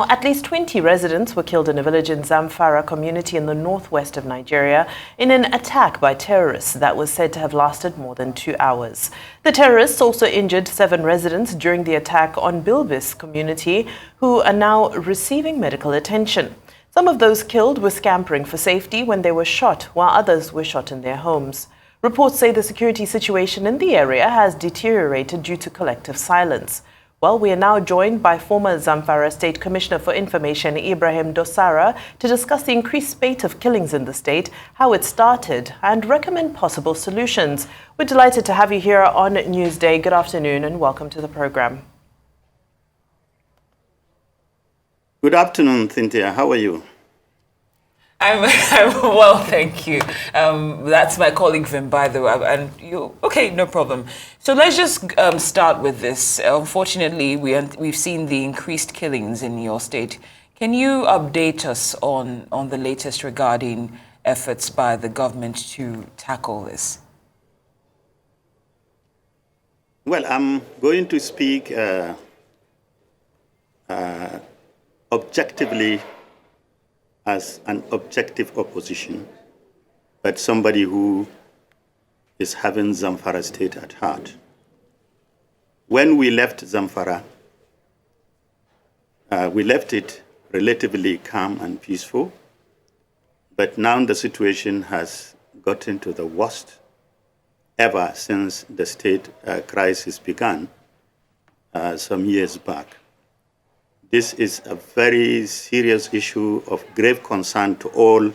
Now, at least 20 residents were killed in a village in Zamfara community in the northwest of Nigeria in an attack by terrorists that was said to have lasted more than 2 hours. The terrorists also injured 7 residents during the attack on Bilbis community, who are now receiving medical attention. Some of those killed were scampering for safety when they were shot, while others were shot in their homes. Reports say the security situation in the area has deteriorated due to collective silence. Well, we are now joined by former Zamfara State Commissioner for Information, Ibrahim Dosara, to discuss the increased spate of killings in the state, how it started, and recommend possible solutions. We're delighted to have you here on Newsday. Good afternoon and welcome to the program. Good afternoon, Cynthia. How are you? I'm well, thank you. That's my colleague Vim, by the way. And you, okay, no problem. So let's just start with this. Unfortunately, we've seen the increased killings in your state. Can you update us on the latest regarding efforts by the government to tackle this? Well, I'm going to speak objectively as an objective opposition, but somebody who is having Zamfara state at heart. When we left Zamfara, we left it relatively calm and peaceful, but now the situation has gotten to the worst ever since the state crisis began some years back. This is a very serious issue of grave concern to all,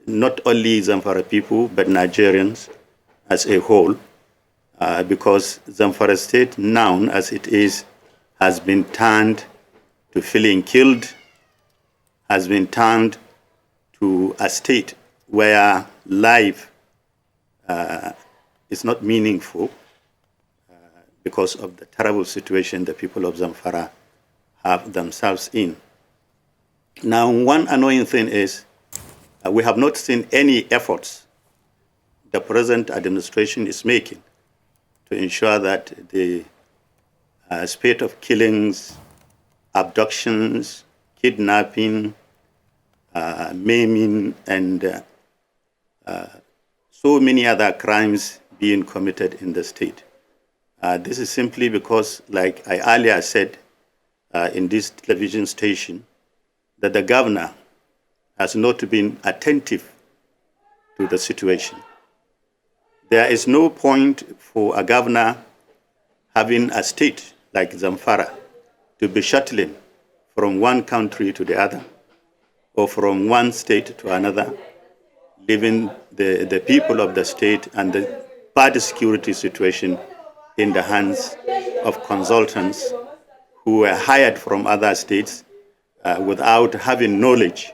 not only Zamfara people, but Nigerians as a whole, because Zamfara state, now as it is, has been turned to feeling killed, has been turned to a state where life is not meaningful, because of the terrible situation the people of Zamfara have themselves in. Now, one annoying thing is we have not seen any efforts the present administration is making to ensure that the spate of killings, abductions, kidnapping, maiming, and so many other crimes being committed in the state. This is simply because, like I earlier said in this television station, that the governor has not been attentive to the situation. There is no point for a governor having a state like Zamfara to be shuttling from one country to the other or from one state to another, leaving the people of the state and the bad security situation in the hands of consultants who were hired from other states without having knowledge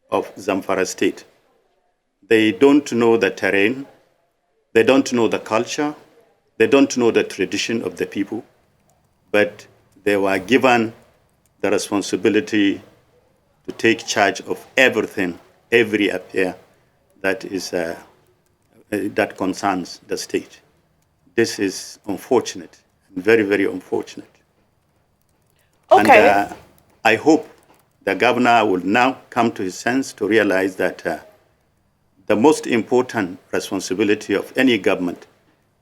of Zamfara state. They don't know the terrain, they don't know the culture, they don't know the tradition of the people, but they were given the responsibility to take charge of everything, every affair that is that concerns the state. This is unfortunate, very, very unfortunate. Okay. And I hope the governor will now come to his sense to realize that the most important responsibility of any government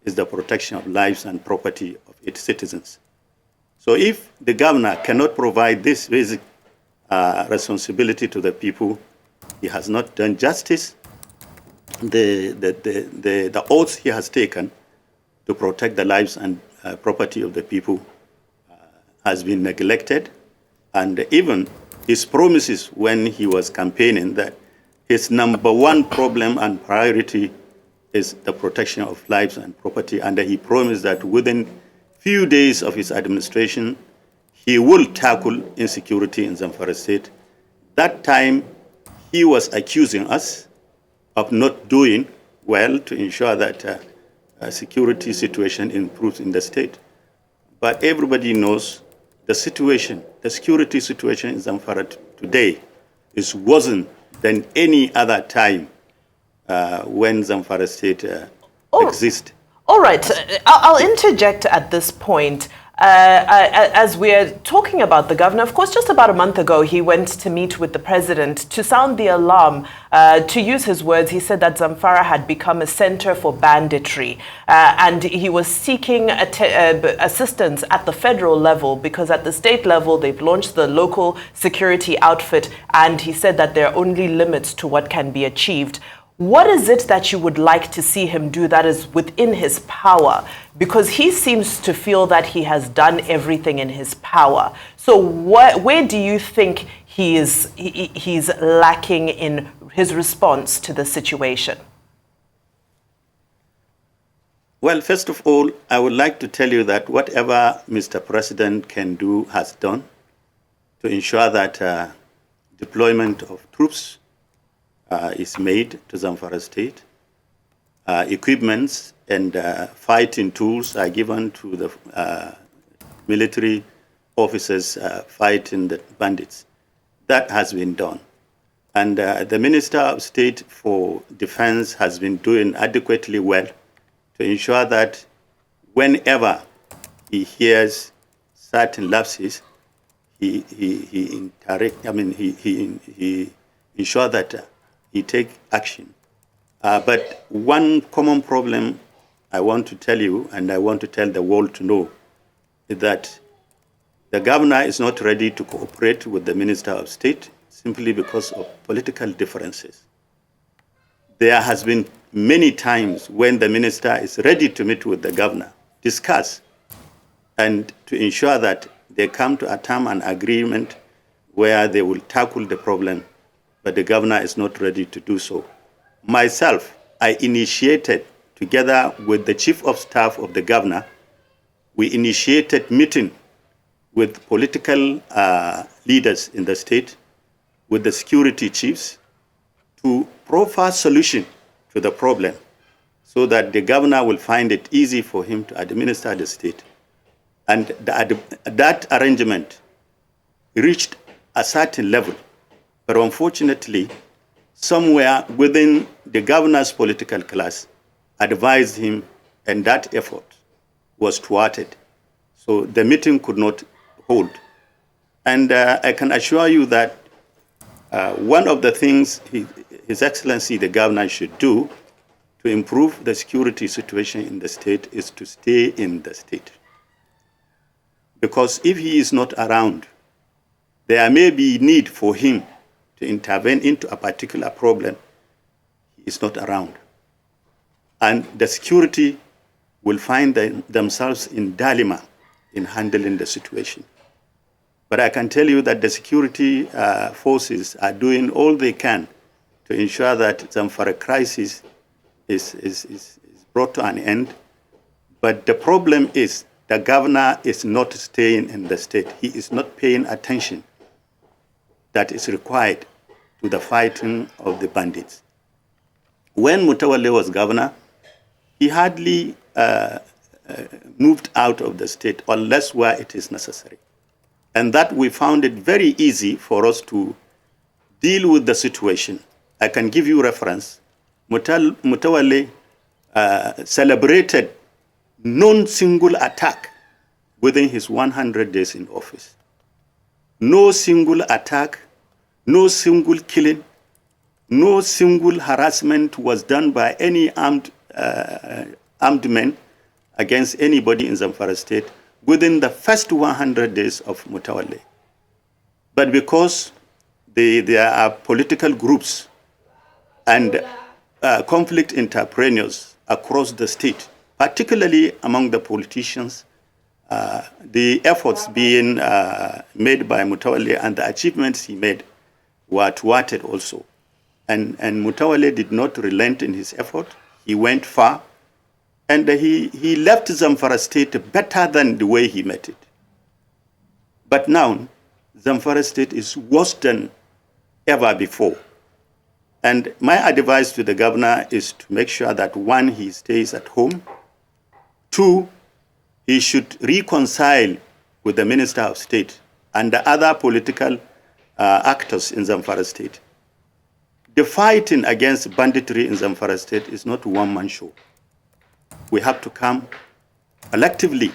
is the protection of lives and property of its citizens. So if the governor cannot provide this basic responsibility to the people, he has not done justice. The oaths he has taken to protect the lives and property of the people has been neglected. And even his promises when he was campaigning that his number one problem and priority is the protection of lives and property. And he promised that within few days of his administration, he will tackle insecurity in Zamfara state. That time, he was accusing us of not doing well to ensure that security situation improves in the state. But everybody knows the situation, the security situation in Zamfara today is worse than any other time when Zamfara state exists. All right, I'll interject at this point. As we're talking about the governor, of course, just about a month ago, he went to meet with the president to sound the alarm. To use his words, he said that Zamfara had become a center for banditry, and he was seeking assistance at the federal level because at the state level, they've launched the local security outfit, and he said that there are only limits to what can be achieved. What is it that you would like to see him do that is within his power? Because he seems to feel that he has done everything in his power. So where do you think he's lacking in his response to the situation? Well, first of all, I would like to tell you that whatever Mr. President can do has done to ensure that deployment of troops is made to Zamfara State. Equipments and fighting tools are given to the military officers fighting the bandits. That has been done. And the Minister of State for Defense has been doing adequately well to ensure that whenever he hears certain lapses, he ensures that he take action. But one common problem I want to tell you, and I want to tell the world to know, is that the governor is not ready to cooperate with the Minister of State simply because of political differences. There has been many times when the minister is ready to meet with the governor, discuss, and to ensure that they come to a term and agreement where they will tackle the problem, but the governor is not ready to do so. Myself, I initiated, together with the chief of staff of the governor, we initiated meeting with political leaders in the state, with the security chiefs, to proffer solution to the problem so that the governor will find it easy for him to administer the state. And that arrangement reached a certain level. But unfortunately, somewhere within the governor's political class advised him, and that effort was thwarted. So the meeting could not hold. And I can assure you that one of the things His Excellency the governor should do to improve the security situation in the state is to stay in the state. Because if he is not around, there may be need for him to intervene into a particular problem. He is not around. And the security will find themselves in dilemma in handling the situation. But I can tell you that the security forces are doing all they can to ensure that Zamfara crisis is brought to an end. But the problem is the governor is not staying in the state. He is not paying attention that is required to the fighting of the bandits. When Mutawalli was governor, he hardly moved out of the state unless where it is necessary. And that we found it very easy for us to deal with the situation. I can give you reference. Mutawalli celebrated non-single attack within his 100 days in office. No single attack, no single killing, no single harassment was done by any armed men against anybody in Zamfara state within the first 100 days of Mutawalli. But because there are political groups and conflict entrepreneurs across the state, particularly among the politicians, the efforts being made by Mutawalli and the achievements he made were thwarted also. And Mutawalli did not relent in his effort. He went far. And he left Zamfara state better than the way he met it. But now, Zamfara state is worse than ever before. And my advice to the governor is to make sure that, one, he stays at home. Two, he should reconcile with the Minister of State and the other political actors in Zamfara state. The fighting against banditry in Zamfara state is not a one-man show. We have to come collectively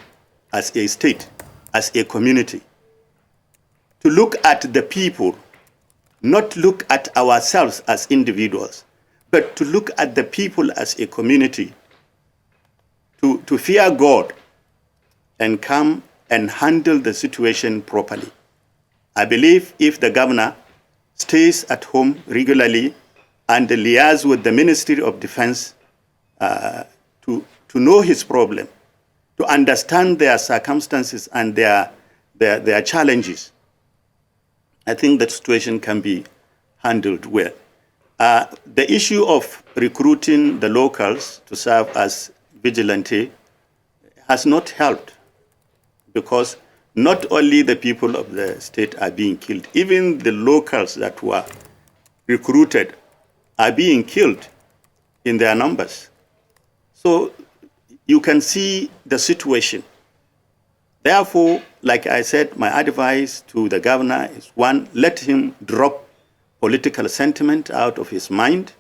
as a state, as a community, to look at the people, not look at ourselves as individuals, but to look at the people as a community, to fear God and come and handle the situation properly. I believe if the governor stays at home regularly and liaise with the Ministry of Defense to know his problem, to understand their circumstances and their challenges, I think the situation can be handled well. The issue of recruiting the locals to serve as vigilante has not helped, because not only the people of the state are being killed, even the locals that were recruited are being killed in their numbers. So you can see the situation. Therefore, like I said, my advice to the governor is, one, let him drop political sentiment out of his mind.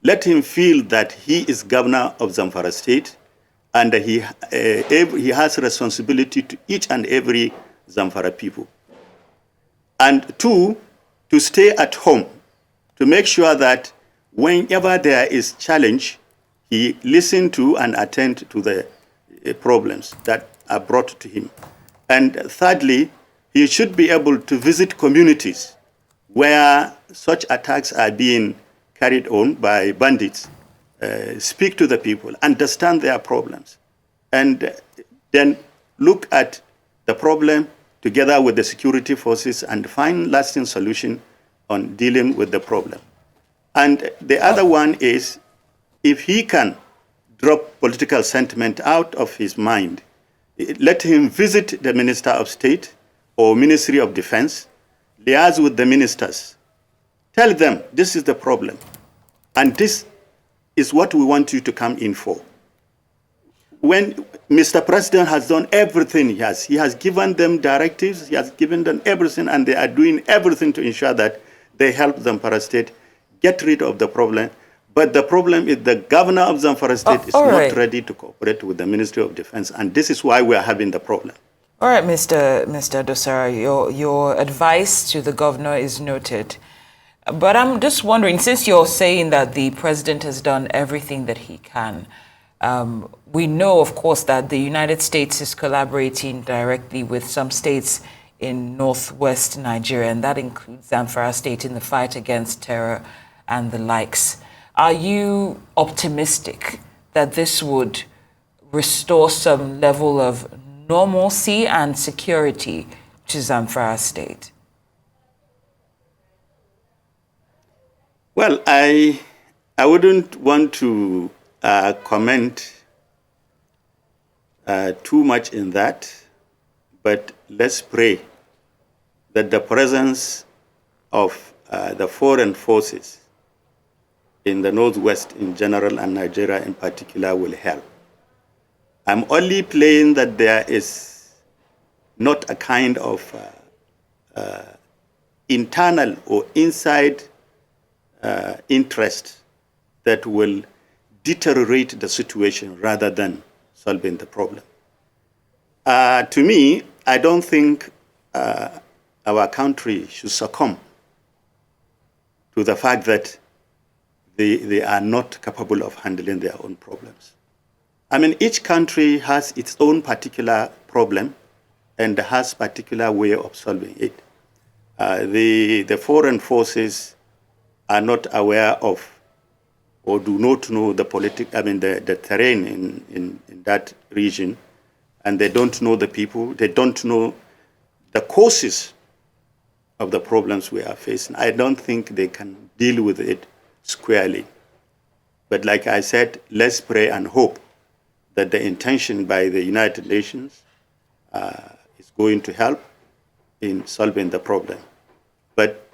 Let him feel that he is governor of Zamfara state, and he has responsibility to each and every Zamfara people. And two, to stay at home, to make sure that whenever there is challenge, he listen to and attend to the problems that are brought to him. And thirdly, he should be able to visit communities where such attacks are being carried on by bandits, speak to the people, understand their problems, and then look at the problem together with the security forces and find lasting solution on dealing with the problem. And the other one is, if he can drop political sentiment out of his mind, let him visit the Minister of State or Ministry of Defense, liaise with the ministers, tell them this is the problem, and this is what we want you to come in for. When Mr. President has done everything he has given them directives, he has given them everything, and they are doing everything to ensure that they help Zamfara State get rid of the problem. But the problem is the governor of Zamfara State is not ready to cooperate with the Ministry of Defense, and this is why we are having the problem. All right, Mr. Dosara, your advice to the governor is noted. But I'm just wondering, since you're saying that the president has done everything that he can, we know, of course, that the United States is collaborating directly with some states in northwest Nigeria, and that includes Zamfara State in the fight against terror and the likes. Are you optimistic that this would restore some level of normalcy and security to Zamfara State? Well, I wouldn't want to comment too much in that, but let's pray that the presence of the foreign forces in the Northwest in general and Nigeria in particular will help. I'm only playing that there is not a kind of internal or inside interest that will deteriorate the situation rather than solving the problem. To me, I don't think our country should succumb to the fact that they are not capable of handling their own problems. I mean, each country has its own particular problem and has particular way of solving it. The foreign forces are not aware of or do not know the the terrain in that region, and they don't know the people, they don't know the causes of the problems we are facing. I don't think they can deal with it squarely. But like I said, let's pray and hope that the intention by the United Nations is going to help in solving the problem. But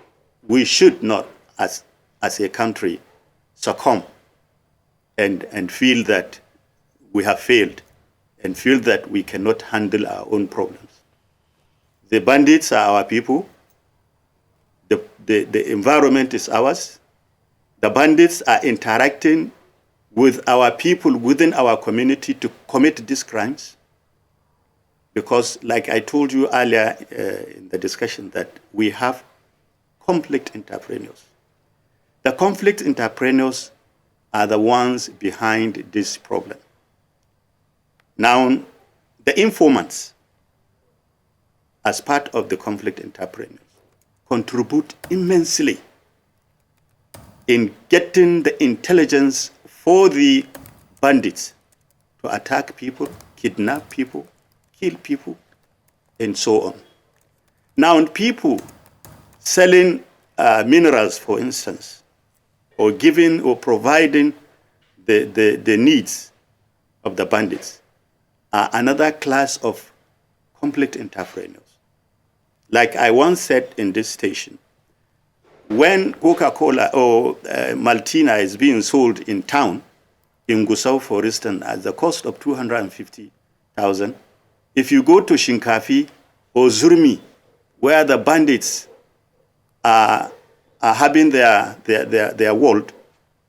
we should not, as a country, succumb and feel that we have failed and feel that we cannot handle our own problems. The bandits are our people. The environment is ours. The bandits are interacting with our people within our community to commit these crimes. because like I told you earlier in the discussion that we have conflict entrepreneurs. The conflict entrepreneurs are the ones behind this problem. Now, the informants, as part of the conflict entrepreneurs, contribute immensely in getting the intelligence for the bandits to attack people, kidnap people, kill people, and so on. Now, people selling minerals, for instance, or giving or providing the needs of the bandits are another class of conflict entrepreneurs. Like I once said in this station, when Coca-Cola or Maltina is being sold in town, in Gusau, for instance, at the cost of 250,000, if you go to Shinkafi or Zurmi, where the bandits are having their world,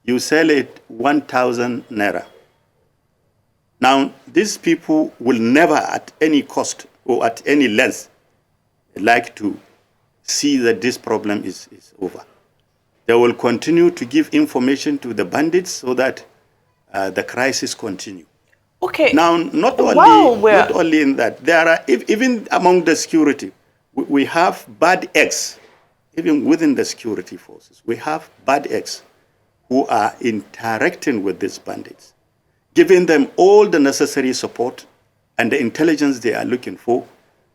you sell it 1,000 naira. Now, these people will never at any cost or at any length like to see that this problem is over. They will continue to give information to the bandits so that the crisis continue. Okay. Now, not only in that, there are, even among the security, we have bad eggs, even within the security forces. We have bad eggs who are interacting with these bandits, giving them all the necessary support and the intelligence they are looking for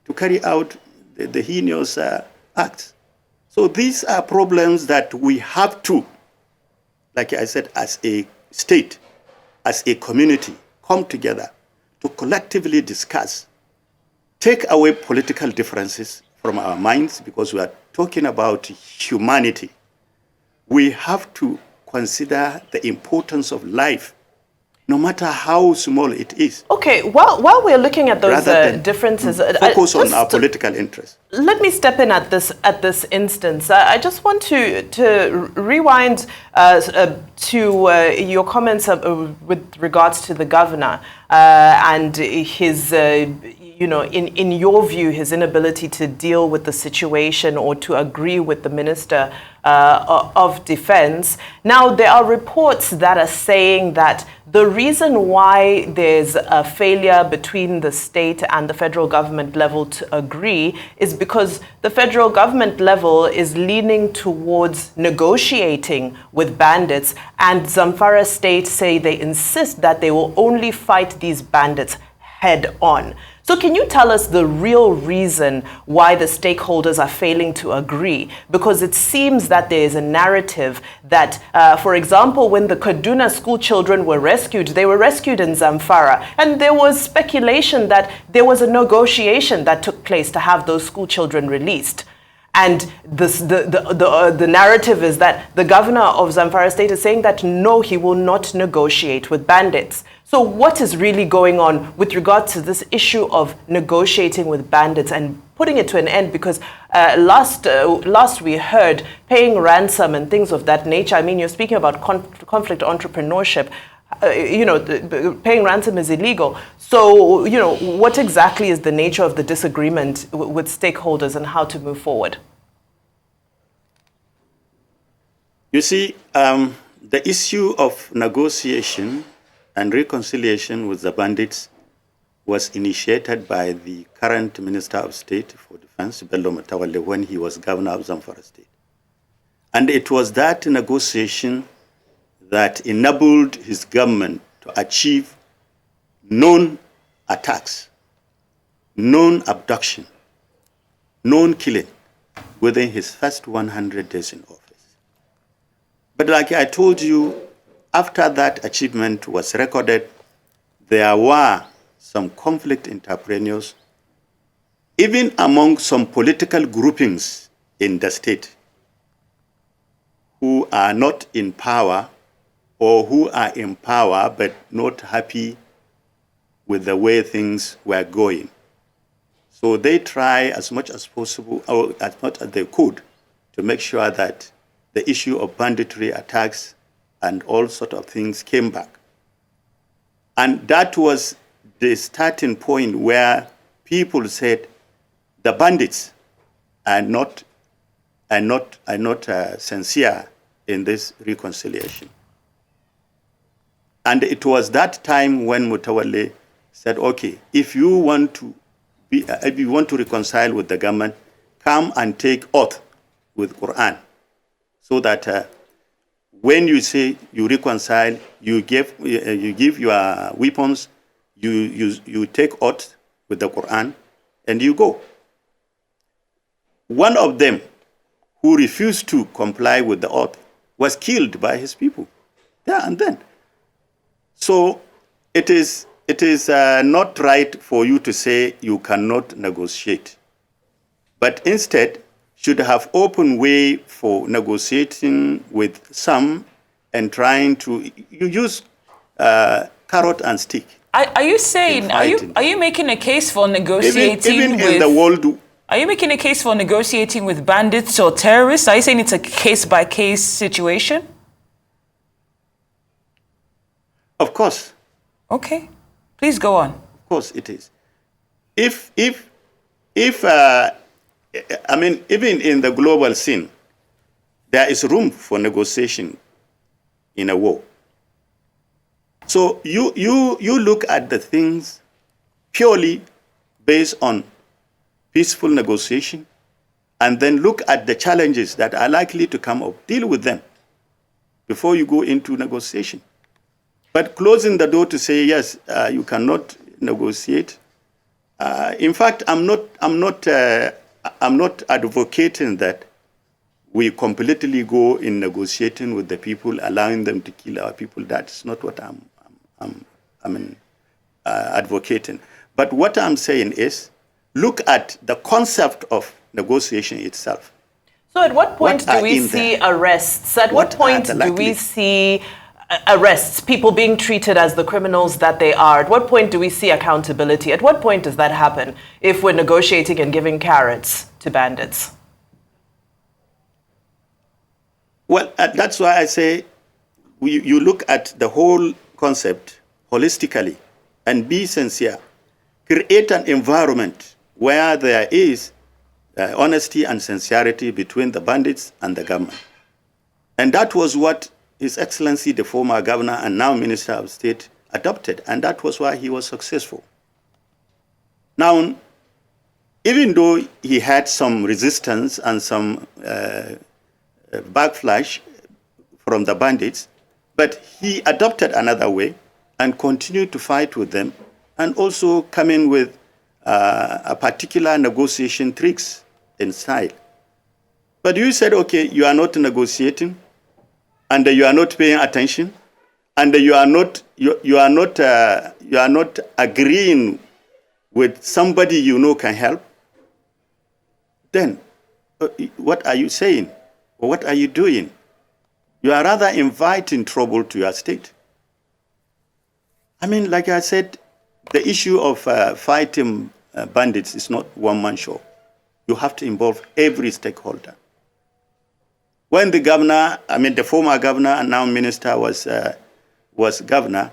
to carry out the heinous acts. So these are problems that we have to, like I said, as a state, as a community, come together to collectively discuss, take away political differences from our minds, because we are talking about humanity. We have to consider the importance of life, no matter how small it is. Okay, while we're looking at those differences, focus on our political interests. Let me step in at this instance. I just want to rewind to your comments with regards to the governor and his, in your view, his inability to deal with the situation or to agree with the Minister of Defense. Now, there are reports that are saying that the reason why there's a failure between the state and the federal government level to agree is because the federal government level is leaning towards negotiating with bandits, and Zamfara state say they insist that they will only fight these bandits head on. So can you tell us the real reason why the stakeholders are failing to agree? Because it seems that there is a narrative that, for example, when the Kaduna school children were rescued, they were rescued in Zamfara. And there was speculation that there was a negotiation that took place to have those school children released. And the narrative is that the governor of Zamfara state is saying that no, he will not negotiate with bandits. So what is really going on with regard to this issue of negotiating with bandits and putting it to an end? Because last we heard paying ransom and things of that nature. I mean, you're speaking about conflict entrepreneurship. Paying ransom is illegal. So, what exactly is the nature of the disagreement with stakeholders and how to move forward? You see, the issue of negotiation and reconciliation with the bandits was initiated by the current Minister of State for Defense, Bello Matawalle, when he was governor of Zamfara State. And it was that negotiation that enabled his government to achieve known attacks, known abduction, known killing within his first 100 days in office. But like I told you, after that achievement was recorded, there were some conflict entrepreneurs, even among some political groupings in the state, who are not in power or who are in power but not happy with the way things were going. So they try as much as possible, or as much as they could, to make sure that the issue of banditry attacks and all sort of things came back. And that was the starting point where people said the bandits are not sincere in this reconciliation. And it was that time when Mutawalli said, okay, if you want to reconcile with the government, come and take oath with Quran, so that when you say you reconcile, you give your weapons, you take oath with the Quran, and you go. One of them, who refused to comply with the oath, was killed by his people there and then. So it is not right for you to say you cannot negotiate, but instead should have open way for negotiating with some and trying to use carrot and stick. Are you saying, are you making a case for negotiating even with... in the world... Are you making a case for negotiating with bandits or terrorists? Are you saying it's a case-by-case situation? Of course. Okay. Please go on. Of course it is. If I mean, even in the global scene, there is room for negotiation in a war. So you look at the things purely based on peaceful negotiation, and then look at the challenges that are likely to come up, deal with them before you go into negotiation. But closing the door to say, yes, you cannot negotiate. In fact, I'm not advocating that we completely go in negotiating with the people, allowing them to kill our people. That's not what I'm advocating. But what I'm saying is, look at the concept of negotiation itself. So at what point do we see arrests? At what point do we see arrests, people being treated as the criminals that they are? At what point do we see accountability? At what point does that happen if we're negotiating and giving carrots to bandits? Well, that's why I say you look at the whole concept holistically and be sincere. Create an environment where there is honesty and sincerity between the bandits and the government. And that was what His Excellency, the former governor and now Minister of State, adopted. And that was why he was successful. Now, even though he had some resistance and some backlash from the bandits, but he adopted another way and continued to fight with them, and also come in with a particular negotiation tricks and style. But you said, okay, you are not negotiating, and you are not paying attention, and you are not agreeing with somebody you know can help. Then, what are you saying? Or what are you doing? You are rather inviting trouble to your state. I mean, like I said, the issue of fighting bandits is not one-man show. You have to involve every stakeholder. When the governor, I mean the former governor and now minister was governor,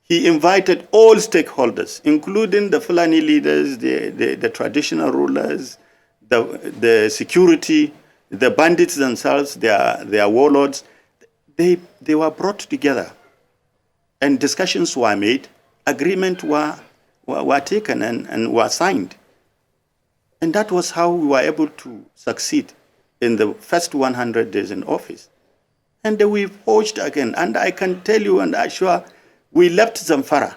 he invited all stakeholders, including the Fulani leaders, the traditional rulers, the security, the bandits themselves, their warlords. They were brought together, and discussions were made, agreements were taken and were signed. And that was how we were able to succeed in the first 100 days in office. And then we forged again. And I can tell you and assure, we left Zamfara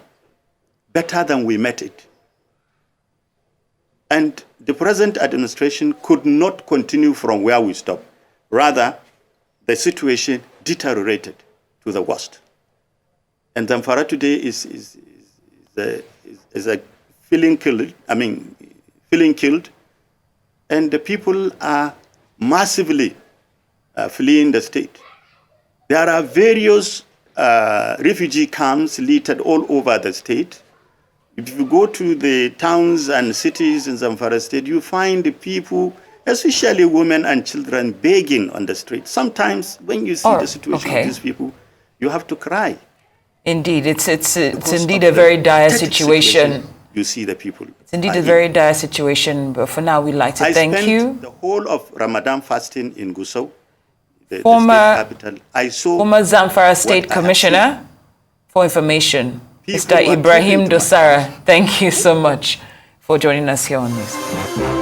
better than we met it. And the present administration could not continue from where we stopped. Rather, the situation deteriorated to the worst. And Zamfara today is feeling killed, and the people are massively fleeing the state. There are various refugee camps littered all over the state. If you go to the towns and cities in Zamfara state, you find the people, especially women and children, begging on the street. Sometimes when you see the situation of these people, you have to cry. Indeed, it's indeed a very dire situation. you see the people. It's indeed a very dire situation, but for now, we'd like to thank you. I spent the whole of Ramadan fasting in Gusau, the former state capital. I saw former Zamfara State Commissioner for Information, Mr. Ibrahim Dosara. Thank you so much for joining us here on this.